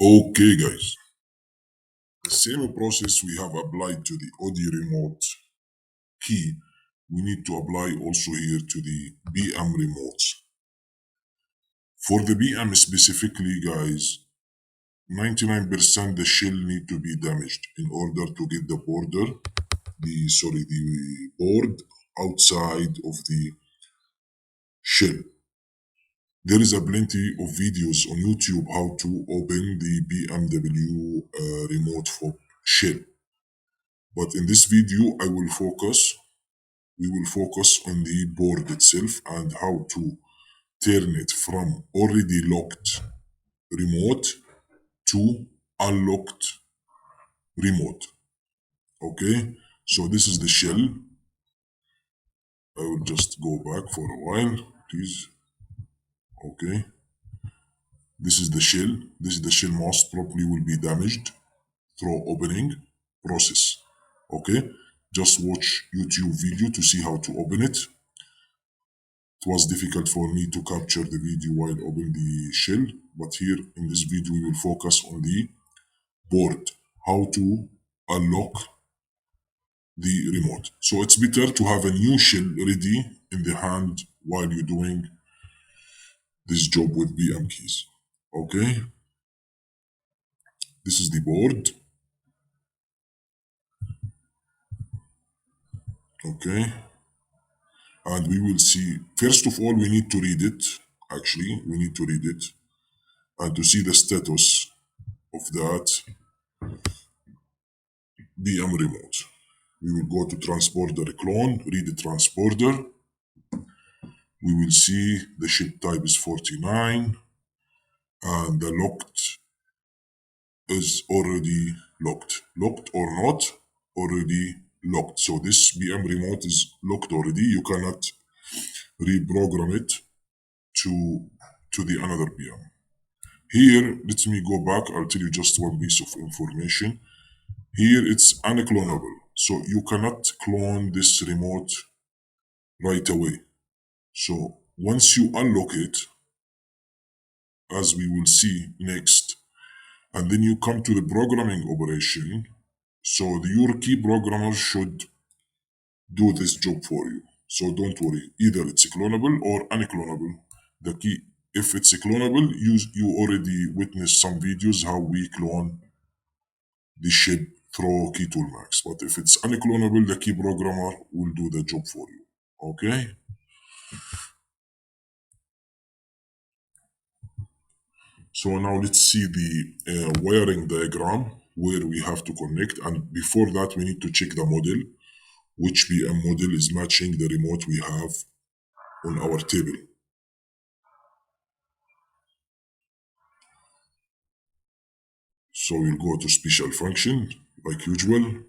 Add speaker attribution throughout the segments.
Speaker 1: Okay guys, the same process we have applied to the OD remote key, we need to apply also here to the BM remote. For the BM specifically guys, 99% the shell need to be damaged in order to get the board outside of the shell. There is a plenty of videos on YouTube how to open the BMW remote fob shell. But in this video, we will focus on the board itself and how to turn it from already locked remote to unlocked remote. Okay, so this is the shell. I will just go back for a while, please. Okay, this is the shell. This is the shell most probably will be damaged through opening process. Okay, just watch YouTube video to see how to open it. It was difficult for me to capture the video while opening the shell, but here in this video we will focus on the board, how to unlock the remote. So it's better to have a new shell ready in the hand while you're doing this job with BM keys. Okay, this is the board. Okay, and we will see, first of all we need to read it. Actually we need to read it and to see the status of that BM remote. We will go to transponder clone, read the transponder. We will see the ship type is 49 and the locked is already locked. Locked or not, already locked. So this BM remote is locked already. You cannot reprogram it to the another BM. Here, let me go back. I'll tell you just one piece of information. Here it's unclonable. So you cannot clone this remote right away. So once you unlock it, as we will see next, and then you come to the programming operation, so your key programmer should do this job for you. So don't worry, either it's clonable or unclonable. The key, if it's clonable, you already witnessed some videos how we clone the ship through Key Tool Max. But if it's unclonable, the key programmer will do the job for you. Okay? So now let's see the wiring diagram where we have to connect. And before that, we need to check the model, which BM model is matching the remote we have on our table. So we'll go to special function like usual.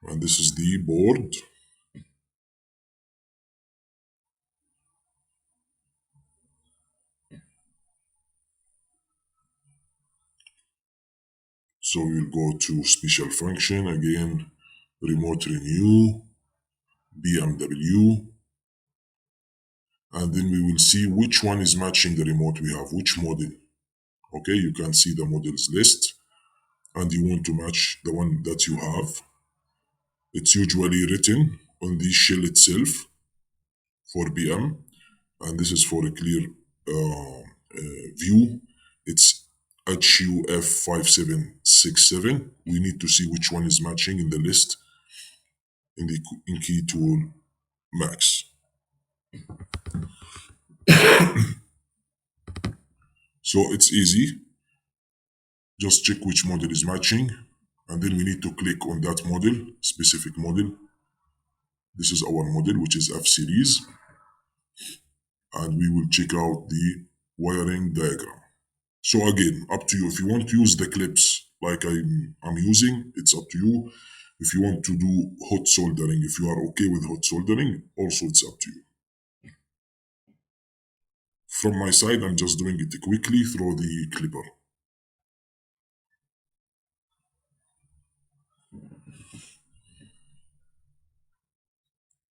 Speaker 1: And this is the board. So we'll go to special function again, remote renew, BMW. And then we will see which one is matching the remote we have, which model. Okay, you can see the models list and you want to match the one that you have. It's usually written on the shell itself for BM, and this is for a clear view. It's HUF5767. We need to see which one is matching in the list in Key Tool Max. So it's easy. Just check which model is matching, and then we need to click on that model, specific model. This is our model, which is F series, and we will check out the wiring diagram. So again, up to you. If you want to use the clips like I'm using, it's up to you. If you want to do hot soldering, if you are okay with hot soldering, also it's up to you. From my side, I'm just doing it quickly through the clipper.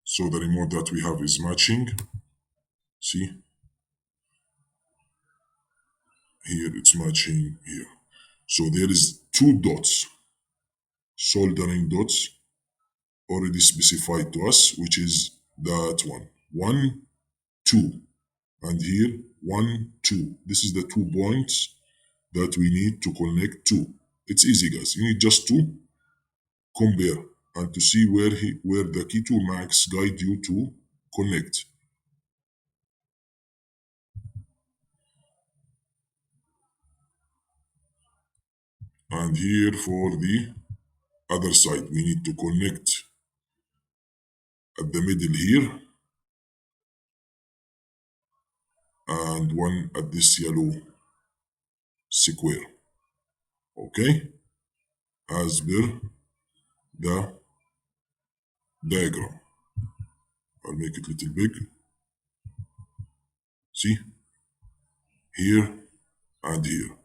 Speaker 1: So the remote that we have is matching. See? Here it's matching here. So there is two dots, soldering dots already specified to us, which is that one. One, two. And here, one, two. This is the 2 points that we need to connect to. It's easy, guys. You need just to compare and to see where the key tool max guide you to connect. And here for the other side, we need to connect at the middle here and one at this yellow square. Okay? As per the diagram. I'll make it a little big. See? Here and here.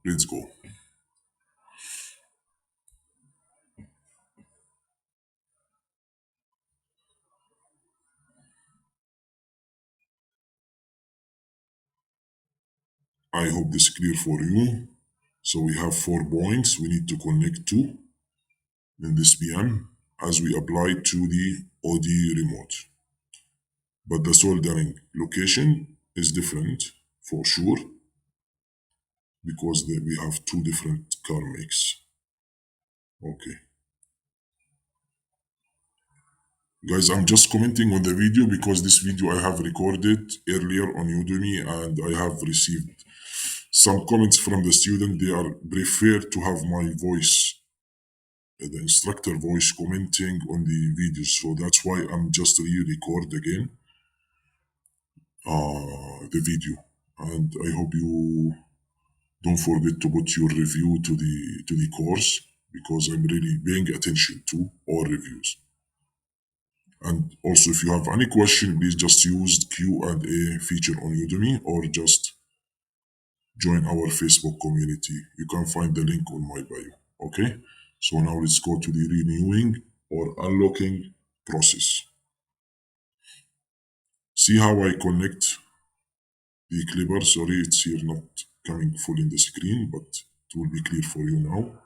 Speaker 1: Let's go. I hope this is clear for you. So we have 4 points we need to connect to in this PM as we apply to the OD remote. But the soldering location is different for sure because we have two different car makes. Okay. Guys, I'm just commenting on the video because this video I have recorded earlier on Udemy and I have received some comments from the student. They are prefer to have my voice, the instructor voice commenting on the videos. So that's why I'm just re-record again the video. And I hope you don't forget to put your review to the course because I'm really paying attention to all reviews. And also, if you have any question, please just use Q&A feature on Udemy or just join our Facebook community. You can find the link on my bio. Okay? So now let's go to the renewing or unlocking process. See how I connect the clipper. Sorry, it's here not coming full in the screen, but it will be clear for you now.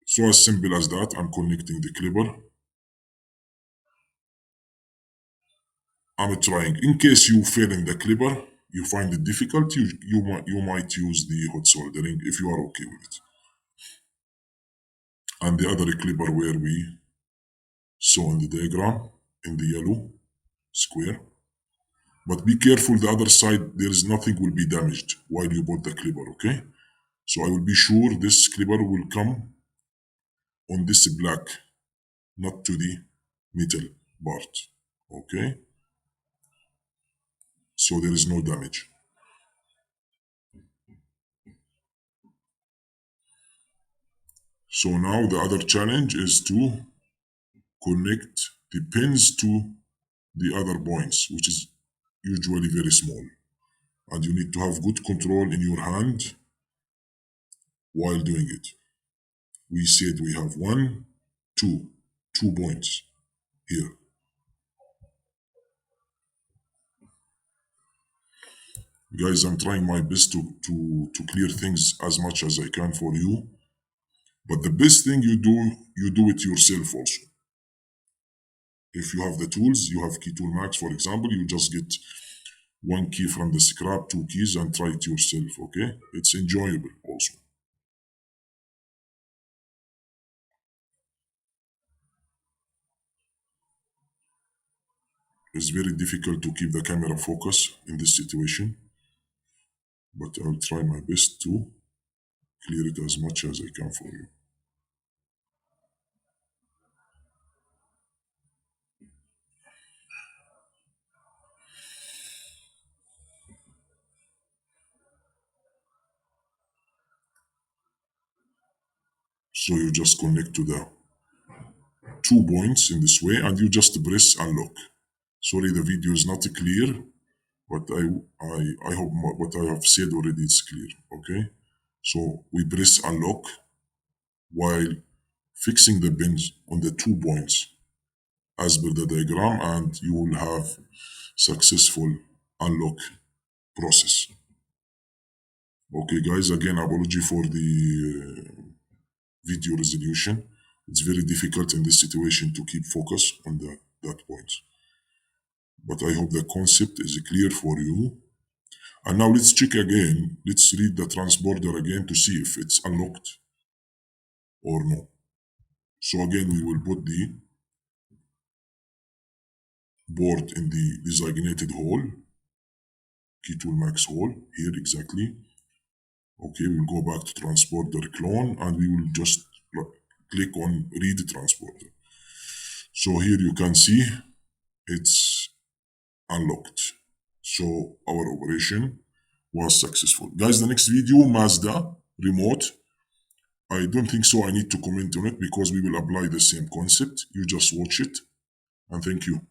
Speaker 1: So as simple as that, I'm connecting the clipper. I'm trying. In case you fail in the clipper, you find it difficult, you might use the hot soldering if you are okay with it. And the other clipper where we saw in the diagram, in the yellow square. But be careful, the other side, there is nothing will be damaged while you put the clipper, okay? So I will be sure this clipper will come on this black, not to the metal part, okay? So there is no damage. So now the other challenge is to connect the pins to the other points, which is usually very small. And you need to have good control in your hand while doing it. We said we have 2 points here. Guys, I'm trying my best to clear things as much as I can for you. But the best thing you do it yourself also. If you have the tools, you have Key Tool Max, for example, you just get one key from the scrap, 2 keys, and try it yourself, okay? It's enjoyable also. It's very difficult to keep the camera focus in this situation, but I'll try my best to clear it as much as I can for you. So you just connect to the 2 points in this way and you just press unlock. Sorry, the video is not clear, but I hope what I have said already is clear, okay? So we press unlock while fixing the pins on the 2 points. as per the diagram, and you will have successful unlock process. Okay guys, again apology for the video resolution. It's very difficult in this situation to keep focus on that point. But I hope the concept is clear for you. And now let's check again. Let's read the transponder again to see if it's unlocked or no. So again, we will put the board in the designated hole, key tool max hole, here exactly. Okay, we'll go back to transponder clone and we will just click on read transponder. So here you can see it's unlocked. So our operation was successful. Guys, the next video, Mazda remote. I don't think so I need to comment on it because we will apply the same concept. You just watch it and thank you.